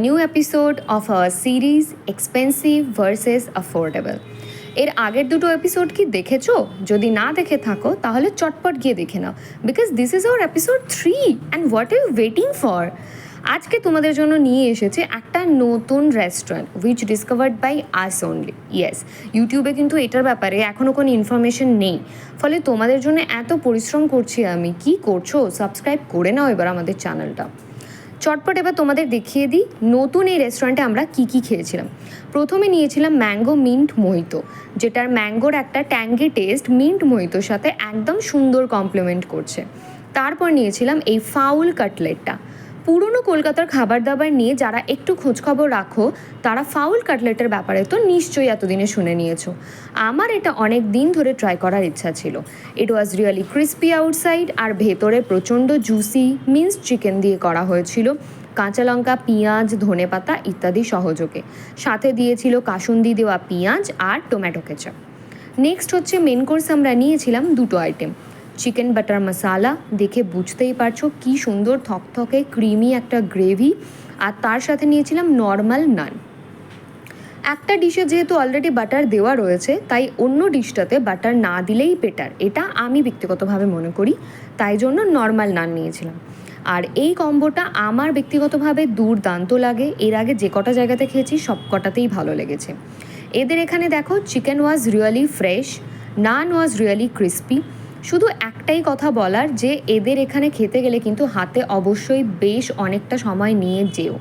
new episode of our series Expensive versus Affordable. এর আগের দুটো এপিসোড কি দেখেছো? যদি না দেখে থাকো তাহলে চটপট গিয়ে দেখে নাও, because this is our episode 3 and what are you waiting for. আজকে তোমাদের জন্য নিয়ে এসেছে একটা নতুন restaurant which discovered by us only. Yes, ইউটিউবে কিন্তু এটার ব্যাপারে এখনও কোনো ইনফরমেশন নেই, ফলে তোমাদের জন্য এত পরিশ্রম করছি আমি। কি করছো? সাবস্ক্রাইব করে নাও এবার আমাদের চ্যানেলটা। চটপট এবার তোমাদের দেখিয়ে দিই নতুন এই রেস্টুরেন্টে আমরা কি খেয়েছিলাম। প্রথমে নিয়েছিলাম ম্যাঙ্গো মিন্ট মোহিতো, যেটার ম্যাঙ্গোর একটা ট্যাঙ্গি টেস্ট মিন্ট মোহিতোর সাথে একদম সুন্দর কমপ্লিমেন্ট করছে। তারপর নিয়েছিলাম এই ফাউল কাটলেটটা। পুরনো কলকাতার খাবার দাবার নিয়ে যারা একটু খোঁজখবর রাখো তারা ফাউল কাটলেটের ব্যাপারে তো নিশ্চয়ই এতদিনে শুনে নিয়েছো। আমার এটা অনেক দিন ধরে ট্রাই করার ইচ্ছা ছিল। ইট ওয়াজ রিয়েলি ক্রিস্পি আউটসাইড আর ভেতরে প্রচণ্ড জুসি মিন্সড চিকেন দিয়ে করা হয়েছিল, কাঁচা লঙ্কা, পেঁয়াজ, ধনেপাতা ইত্যাদি সহযোগে। সাথে দিয়েছিল কাসুন্দি দেওয়া পেঁয়াজ আর টমেটো কেচাপ। নেক্সট হচ্ছে মেন কোর্স আমরা নিয়েছিলাম দুটো আইটেম। চিকেন বাটার মশালা, দেখে বুঝতেই পারছো কি সুন্দর থকথকে ক্রিমি একটা গ্রেভি, আর তার সাথে নিয়েছিলাম নর্মাল নান। একটা ডিশে যেহেতু অলরেডি বাটার দেওয়া রয়েছে তাই অন্য ডিশটাতে বাটার না দিলেই বেটার, এটা আমি ব্যক্তিগতভাবে মনে করি, তাই জন্য নর্মাল নান নিয়েছিলাম। আর এই কম্বোটা আমার ব্যক্তিগতভাবে দুর্দান্ত লাগে। এর আগে যে কটা জায়গাতে খেয়েছি সব কটাতেই ভালো লেগেছে। এদের এখানে দেখো chicken was really fresh, naan was really crispy. শুধু একটাই কথা বলার যে এদের এখানে খেতে গেলে কিন্তু হাতে অবশ্যই বেশ অনেকটা সময় নিয়ে যেও,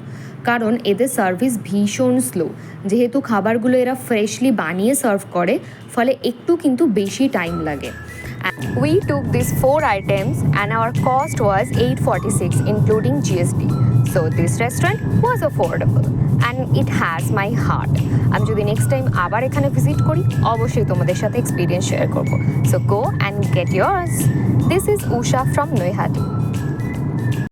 কারণ এদের সার্ভিস ভীষণ স্লো। যেহেতু খাবারগুলো এরা ফ্রেশলি বানিয়ে সার্ভ করে, ফলে একটু কিন্তু বেশি টাইম লাগে। We took these 4 items and our cost was 846 including GST. So this restaurant was affordable and it has my heart. আমি যদি নেক্সট টাইম আবার এখানে ভিজিট করি অবশ্যই তোমাদের সাথে এক্সপিরিয়েন্স শেয়ার করব। So go and get yours. This is Usha from Noihati.